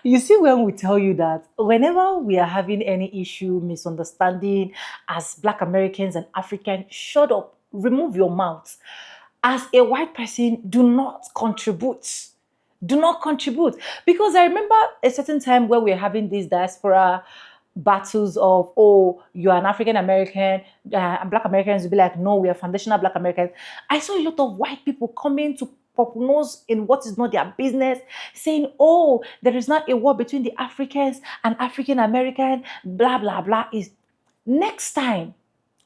You see, when we tell you that whenever we are having any issue, misunderstanding as Black Americans and Africans, shut up, remove your mouth. As a white person, do not contribute. Do not contribute. Because I remember a certain time where we were having these diaspora battles of, oh, you're an African American, and Black Americans will be like, no, we are foundational Black Americans. I saw a lot of white people coming to pop nose in what is not their business, saying, oh, there is not a war between the Africans and African American, blah, blah, blah. Is next time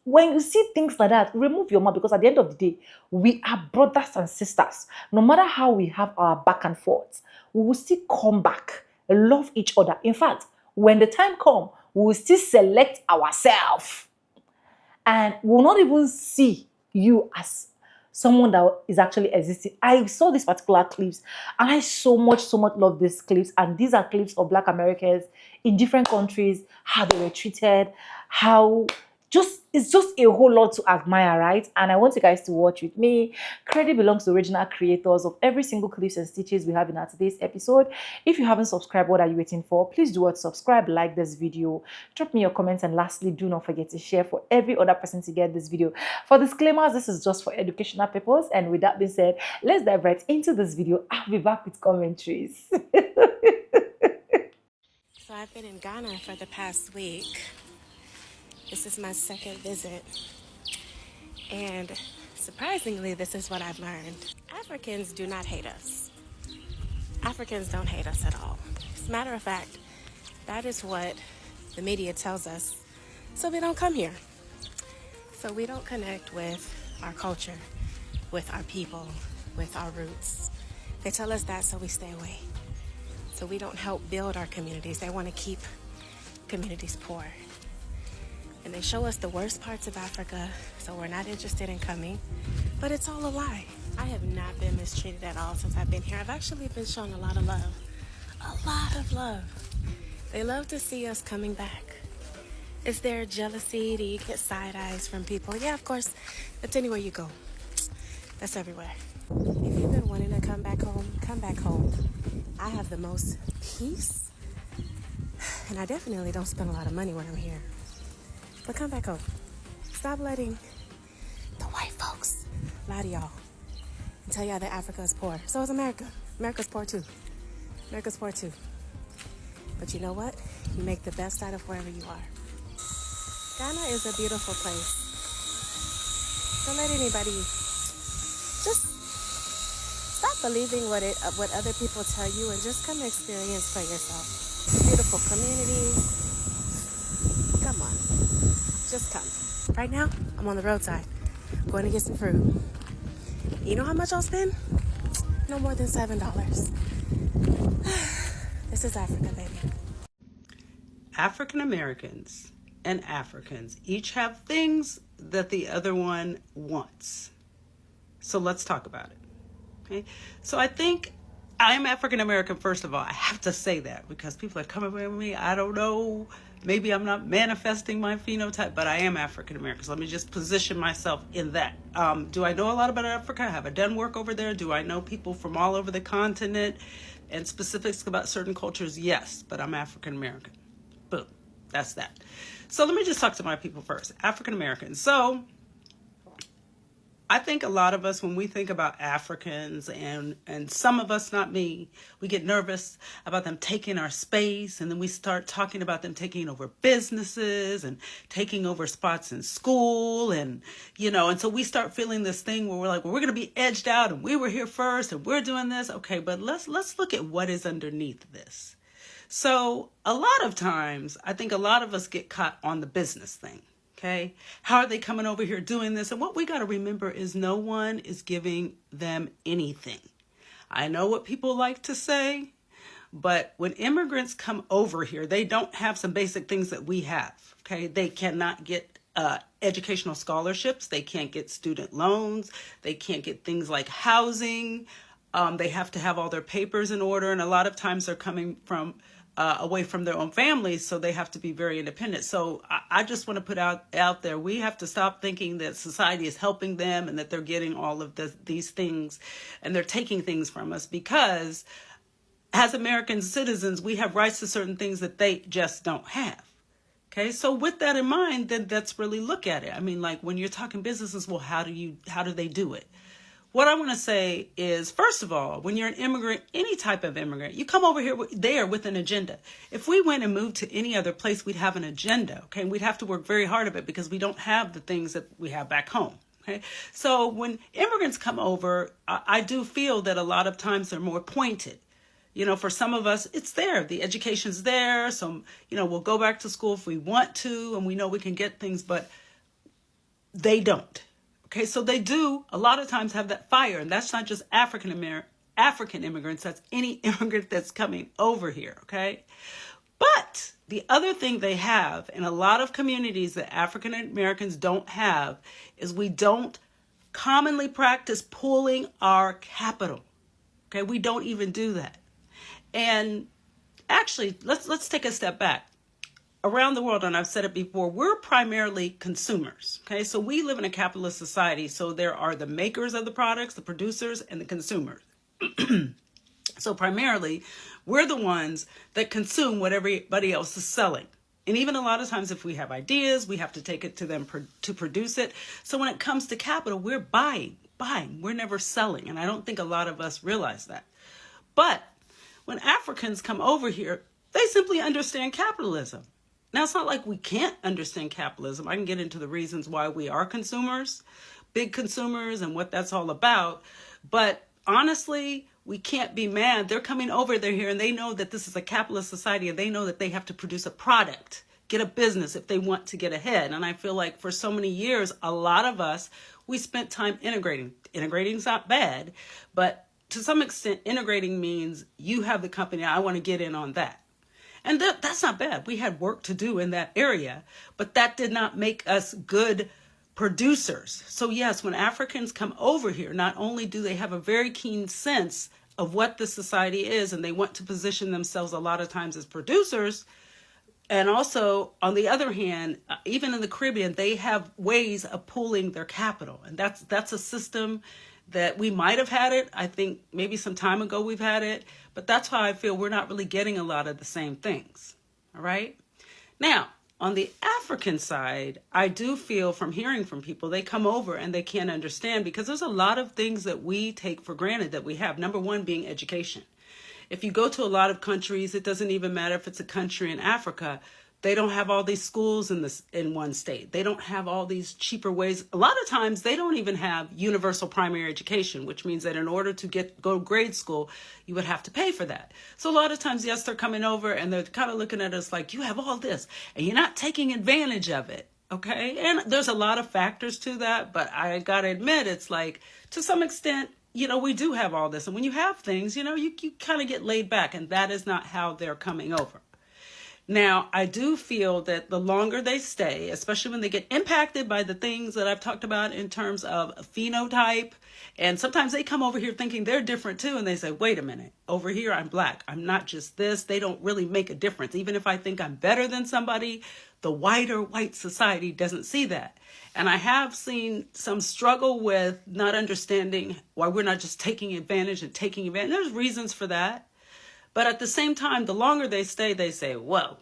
when you see things like that, remove your mouth, because at the end of the day, we are brothers and sisters. No matter how we have our back and forth, we will still come back, love each other. In fact, when the time comes, we will still select ourselves and we will not even see you as someone that is actually existing. I saw these particular clips and I so much love these clips. And these are clips of Black Americans in different countries, how they were treated, how just it's just a whole lot to admire, right? And I want you guys to watch with me. Credit belongs to original creators of every single clips and stitches we have in our today's episode. If you haven't subscribed, what are you waiting for? Please do what, subscribe, like this video, drop me your comments, and lastly, do not forget to share for every other person to get this video. For disclaimers, this is just for educational purpose. And with that being said, let's dive right into this video. I'll be back with commentaries. So I've been in Ghana for the past week. This is my second visit. And surprisingly, this is what I've learned. Africans do not hate us. Africans don't hate us at all. As a matter of fact, that is what the media tells us. So we don't come here. So we don't connect with our culture, with our people, with our roots. They tell us that, so we stay away. So we don't help build our communities. They want to keep communities poor. And they show us the worst parts of Africa, so we're not interested in coming. But it's all a lie. I have not been mistreated at all since I've been here. I've actually been shown a lot of love. A lot of love. They love to see us coming back. Is there jealousy? Do you get side eyes from people? Yeah, of course. That's anywhere you go. That's everywhere. If you've been wanting to come back home, come back home. I have the most peace. And I definitely don't spend a lot of money when I'm here. But come back home. Stop letting the white folks lie to y'all and tell y'all that Africa is poor. So is America. America's poor too. America's poor too. But you know what? You make the best out of wherever you are. Ghana is a beautiful place. Don't let anybody just stop believing what other people tell you and just come experience for yourself. Beautiful communities. Come on. Just come. Right now, I'm on the roadside, going to get some fruit. You know how much I'll spend? No more than $7. This is Africa, baby. African Americans and Africans each have things that the other one wants. So let's talk about it. Okay. So I think I am African American, first of all. I have to say that because people are coming with me. I don't know. Maybe I'm not manifesting my phenotype, but I am African American. So let me just position myself in that. Do I know a lot about Africa? Have I done work over there? Do I know people from all over the continent and specifics about certain cultures? Yes, but I'm African American. Boom. That's that. So let me just talk to my people first. African Americans. So I think a lot of us, when we think about Africans, and some of us, not me, we get nervous about them taking our space, and then we start talking about them taking over businesses and taking over spots in school, and so we start feeling this thing where we're like, well, we're going to be edged out, and we were here first, and we're doing this. Okay, but let's look at what is underneath this. So a lot of times, I think a lot of us get caught on the business thing. Okay, how are they coming over here doing this? And what we got to remember is no one is giving them anything. I know what people like to say, but when immigrants come over here, they don't have some basic things that we have. Okay, they cannot get educational scholarships. They can't get student loans. They can't get things like housing. They have to have all their papers in order. And a lot of times they're coming from away from their own families, so they have to be very independent. So I just want to put out there, we have to stop thinking that society is helping them and that they're getting all of these things and they're taking things from us, because as American citizens, we have rights to certain things that they just don't have. Okay, so with that in mind, then let's really look at it. I mean, like when you're talking businesses, well, how do they do it? What I want to say is, first of all, when you're an immigrant, any type of immigrant, you come over here there with an agenda. If we went and moved to any other place, we'd have an agenda, okay? We'd have to work very hard at it because we don't have the things that we have back home, okay? So when immigrants come over, I do feel that a lot of times they're more pointed. You know, for some of us, it's there. The education's there. So, you know, we'll go back to school if we want to, and we know we can get things, but they don't. Okay, so they do a lot of times have that fire, and that's not just African immigrants, that's any immigrant that's coming over here, okay? But the other thing they have in a lot of communities that African Americans don't have is we don't commonly practice pooling our capital. Okay, we don't even do that. And actually, let's take a step back. Around the world, and I've said it before, we're primarily consumers. Okay, so we live in a capitalist society. So there are the makers of the products, the producers, and the consumers. So primarily, we're the ones that consume what everybody else is selling. And even a lot of times, if we have ideas, we have to take it to them to produce it. So when it comes to capital, we're buying. We're never selling. And I don't think a lot of us realize that. But when Africans come over here, they simply understand capitalism. Now, it's not like we can't understand capitalism. I can get into the reasons why we are consumers, big consumers, and what that's all about. But honestly, we can't be mad. They're coming over there here, and they know that this is a capitalist society, and they know that they have to produce a product, get a business if they want to get ahead. And I feel like for so many years, a lot of us, we spent time integrating. Integrating's not bad, but to some extent, integrating means you have the company, I want to get in on that. And that's not bad. We had work to do in that area, but that did not make us good producers. So yes, when Africans come over here, not only do they have a very keen sense of what the society is, and they want to position themselves a lot of times as producers, and also, on the other hand, even in the Caribbean, they have ways of pooling their capital. And that's a system that we might have had it. I think maybe some time ago we've had it, but that's how I feel we're not really getting a lot of the same things. All right. Now, on the African side, I do feel from hearing from people, they come over and they can't understand because there's a lot of things that we take for granted that we have. Number one being education. If you go to a lot of countries, it doesn't even matter if it's a country in Africa. They don't have all these schools in one state. They don't have all these cheaper ways. A lot of times they don't even have universal primary education, which means that in order to go to grade school, you would have to pay for that. So a lot of times, yes, they're coming over and they're kind of looking at us like, you have all this and you're not taking advantage of it. Okay. And there's a lot of factors to that, but I got to admit, it's like to some extent, you know, we do have all this. And when you have things, you know, you kind of get laid back, and that is not how they're coming over. Now, I do feel that the longer they stay, especially when they get impacted by the things that I've talked about in terms of phenotype, and sometimes they come over here thinking they're different too, and they say, wait a minute, over here I'm black. I'm not just this. They don't really make a difference. Even if I think I'm better than somebody, the wider white society doesn't see that. And I have seen some struggle with not understanding why we're not just taking advantage and taking advantage. There's reasons for that. But at the same time, the longer they stay, they say, whoa,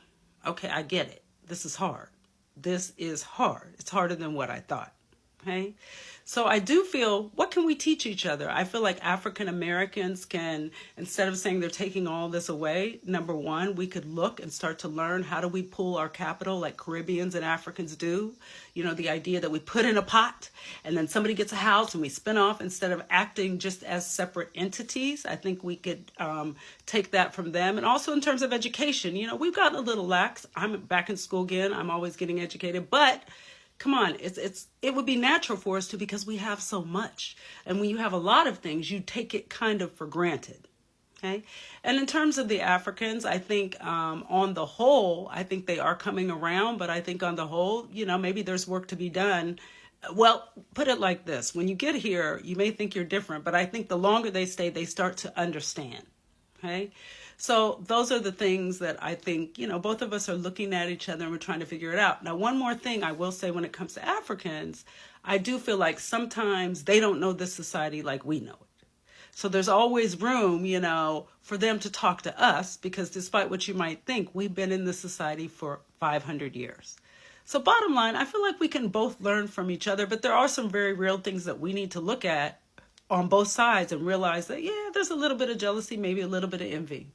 okay, I get it. This is hard. This is hard. It's harder than what I thought. Okay. So I do feel, what can we teach each other? I feel like African Americans can, instead of saying they're taking all this away, number one, we could look and start to learn how do we pool our capital like Caribbeans and Africans do. You know, the idea that we put in a pot and then somebody gets a house and we spin off instead of acting just as separate entities. I think we could take that from them. And also in terms of education, you know, we've gotten a little lax. I'm back in school again. I'm always getting educated, but come on, it would be natural for us to, because we have so much. And when you have a lot of things, you take it kind of for granted. Okay. And in terms of the Africans, I think on the whole, I think they are coming around. But I think on the whole, you know, maybe there's work to be done. Well, put it like this. When you get here, you may think you're different, but I think the longer they stay, they start to understand. Okay. So those are the things that I think, you know, both of us are looking at each other and we're trying to figure it out. Now, one more thing I will say when it comes to Africans, I do feel like sometimes they don't know this society like we know it. So there's always room, for them to talk to us, because despite what you might think, we've been in this society for 500 years. So bottom line, I feel like we can both learn from each other, but there are some very real things that we need to look at on both sides and realize that, yeah, there's a little bit of jealousy, maybe a little bit of envy.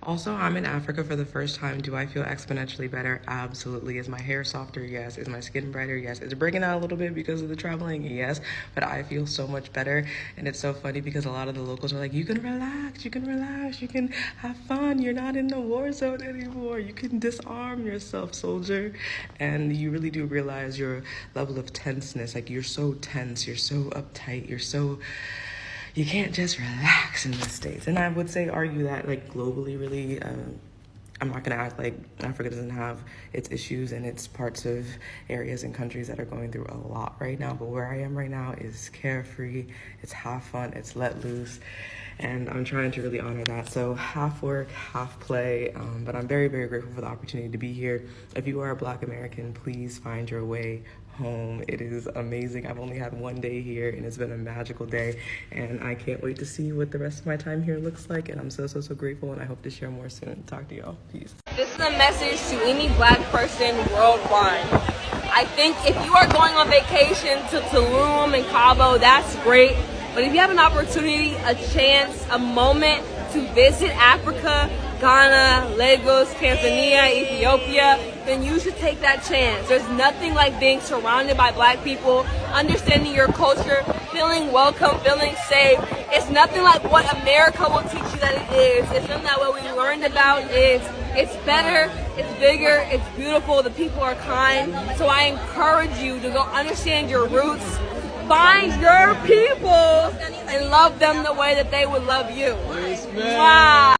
Also, I'm in Africa for the first time. Do I feel exponentially better? Absolutely. Is my hair softer? Yes. Is my skin brighter? Yes. Is it breaking out a little bit because of the traveling? Yes. But I feel so much better. And it's so funny because a lot of the locals are like, you can relax, you can have fun. You're not in the war zone anymore. You can disarm yourself, soldier. And you really do realize your level of tenseness. Like, you're so tense, you're so uptight, you can't just relax in the States. And I would say, argue that, like, globally, really, I'm not going to act like Africa doesn't have its issues and its parts of areas and countries that are going through a lot right now. But where I am right now is carefree, it's half fun, it's let loose. And I'm trying to really honor that. So half work, half play. But I'm very, very grateful for the opportunity to be here. If you are a Black American, please find your way home. It is amazing. I've only had one day here and it's been a magical day. And I can't wait to see what the rest of my time here looks like. And I'm so, so, so grateful. And I hope to share more soon. Talk to y'all. Peace. This is a message to any Black person worldwide. I think if you are going on vacation to Tulum and Cabo, that's great. But if you have an opportunity, a chance, a moment to visit Africa, Ghana, Lagos, Tanzania, Ethiopia, then you should take that chance. There's nothing like being surrounded by Black people, understanding your culture, feeling welcome, feeling safe. It's nothing like what America will teach you that it is. It's something that what we learned about is it's better, it's bigger, it's beautiful, the people are kind. So I encourage you to go understand your roots, find your people, and love them the way that they would love you. Wow.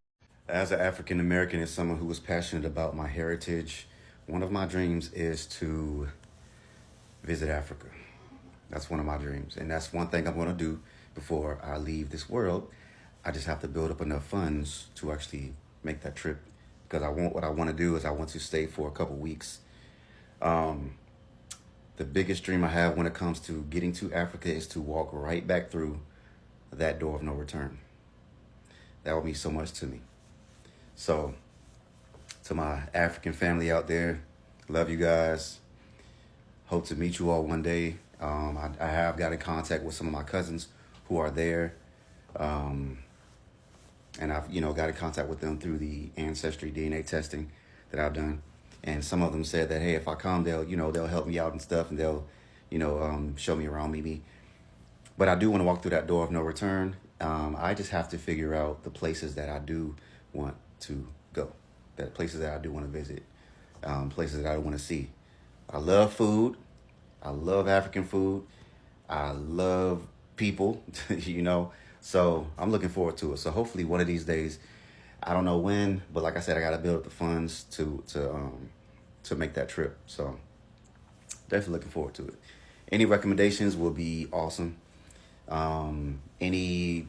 As an African American and someone who is passionate about my heritage, one of my dreams is to visit Africa. That's one of my dreams. And that's one thing I'm going to do before I leave this world. I just have to build up enough funds to actually make that trip. Because what I want to do is I want to stay for a couple weeks. The biggest dream I have when it comes to getting to Africa is to walk right back through that door of no return. That would mean so much to me. So, to my African family out there, love you guys. Hope to meet you all one day. I have got in contact with some of my cousins who are there. And I've, got in contact with them through the ancestry DNA testing that I've done. And some of them said that, hey, if I come, they'll help me out and stuff, and they'll, show me around maybe. But I do want to walk through that door of no return. I just have to figure out the places that I do want to go, that places that I do want to visit, places that I want to see. I love food. I love African food. I love people, so I'm looking forward to it. So hopefully one of these days, I don't know when, but like I said, I got to build up the funds to make that trip. So definitely looking forward to it. Any recommendations will be awesome. Anything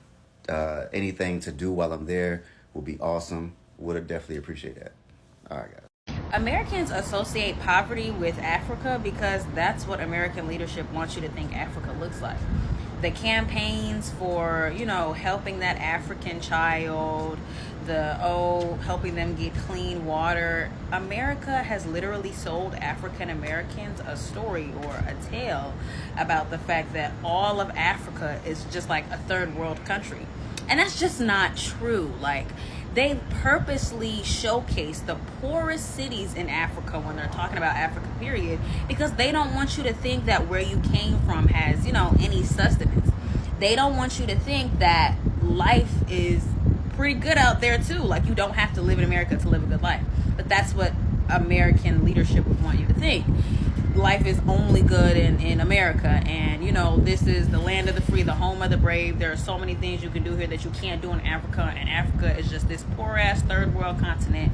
to do while I'm there will be awesome. Would definitely appreciate that. All right, guys. Americans associate poverty with Africa because that's what American leadership wants you to think Africa looks like. The campaigns for, helping that African child, helping them get clean water. America has literally sold African Americans a story or a tale about the fact that all of Africa is just like a third world country. And that's just not true. Like, they purposely showcase the poorest cities in Africa when they're talking about Africa, period, because they don't want you to think that where you came from has, any sustenance. They don't want you to think that life is pretty good out there too. Like, you don't have to live in America to live a good life. But that's what American leadership would want you to think. Life is only good in America, and this is the land of the free, the home of the brave. There are so many things you can do here that you can't do in Africa, and Africa is just this poor ass third world continent.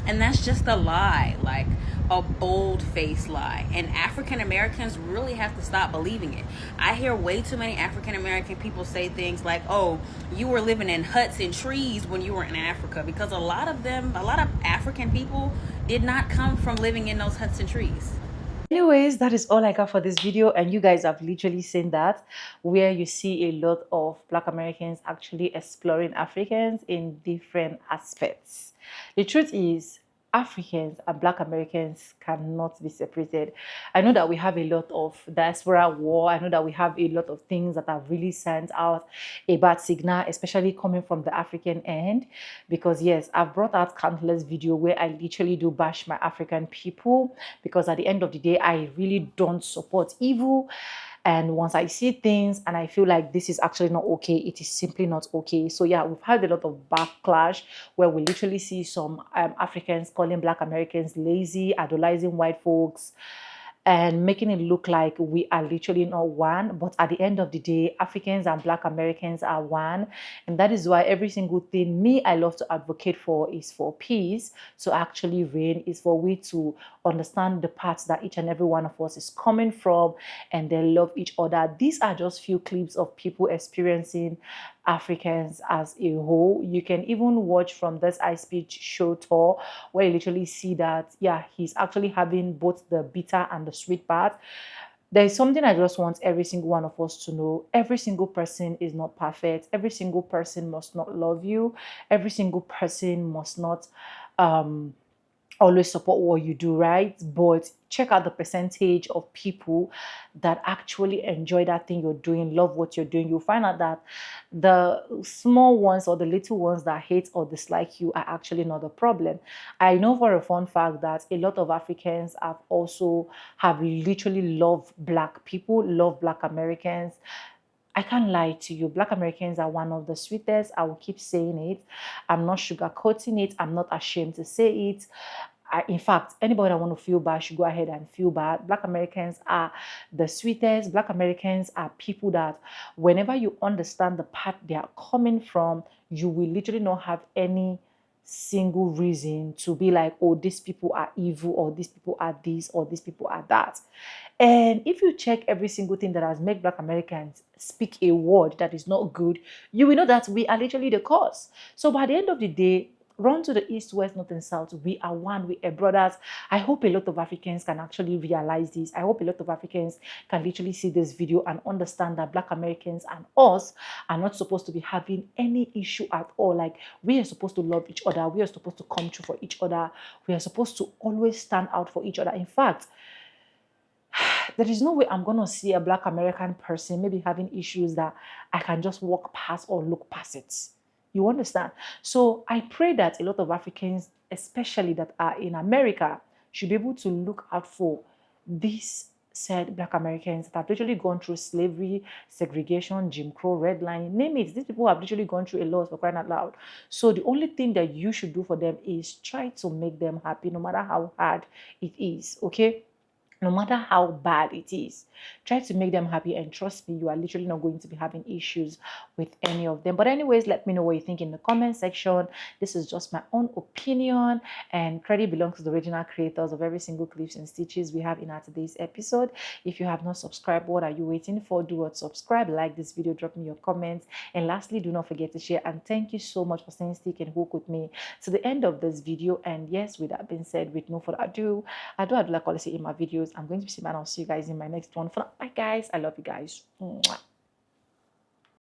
And that's just a lie, like a bold-faced lie. And African Americans really have to stop believing it. I hear way too many African American people say things like, oh, you were living in huts and trees when you were in Africa, because a lot of African people did not come from living in those huts and trees. Anyways, that is all I got for this video, and you guys have literally seen that, where you see a lot of Black Americans actually exploring Africans in different aspects. The truth is, Africans and Black Americans cannot be separated. I know that we have a lot of diaspora war. I know that we have a lot of things that have really sent out a bad signal, especially coming from the African end. Because yes, I've brought out countless video where I literally do bash my African people, because at the end of the day, I really don't support evil. And once I see things and I feel like this is actually not okay, it is simply not okay. So yeah, we've had a lot of backlash where we literally see some Africans calling Black Americans lazy, idolizing white folks, and making it look like we are literally not one. But at the end of the day, Africans and Black Americans are one. And that is why every single thing I love to advocate for is for peace to actually reign, is for we to understand the parts that each and every one of us is coming from, and then love each other. These are just few clips of people experiencing Africans as a whole. You can even watch from this I Speech show tour, where you literally see that, yeah, he's actually having both the bitter and the sweet part. There is something I just want every single one of us to know. Every single person is not perfect. Every single person must not love you. Every single person must not always support what you do, right? But check out the percentage of people that actually enjoy that thing you're doing, love what you're doing. You'll find out that the small ones or the little ones that hate or dislike you are actually not the problem. I know for a fun fact that a lot of Africans have literally loved Black people, love Black Americans. I can't lie to you. Black Americans are one of the sweetest. I will keep saying it. I'm not sugarcoating it. I'm not ashamed to say it. In fact, anybody that want to feel bad should go ahead and feel bad. Black Americans are the sweetest. Black Americans are people that whenever you understand the path they are coming from, you will literally not have any single reason to be like, oh, these people are evil, or these people are this, or these people are that. And if you check every single thing that has made Black Americans speak a word that is not good, you will know that we are literally the cause. So by the end of the day, run to the east, west, north, and south. We are one. We are brothers. I hope a lot of Africans can actually realize this. I hope a lot of Africans can literally see this video and understand that Black Americans and us are not supposed to be having any issue at all. Like, we are supposed to love each other. We are supposed to come true for each other. We are supposed to always stand out for each other. In fact, there is no way I'm going to see a Black American person maybe having issues that I can just walk past or look past it. You understand? So I pray that a lot of Africans, especially that are in America, should be able to look out for these said Black Americans that have literally gone through slavery, segregation, Jim Crow, redlining, name it. These people have literally gone through a lot, for crying out loud. So the only thing that you should do for them is try to make them happy, no matter how hard it is, okay? No matter how bad it is, try to make them happy, and trust me, you are literally not going to be having issues with any of them. But anyways, let me know what you think in the comment section. This is just my own opinion, and credit belongs to the original creators of every single clips and stitches we have in our today's episode. If you have not subscribed, what are you waiting for? Do what? Subscribe, like this video, drop me your comments, and lastly, do not forget to share. And thank you so much for staying stick and hook with me to the end of this video. And yes, with that being said, with no further ado, I do like what I say in my videos. I'm going to be seeing, and I'll see you guys in my next one. For now, bye guys. I love you guys. Mwah.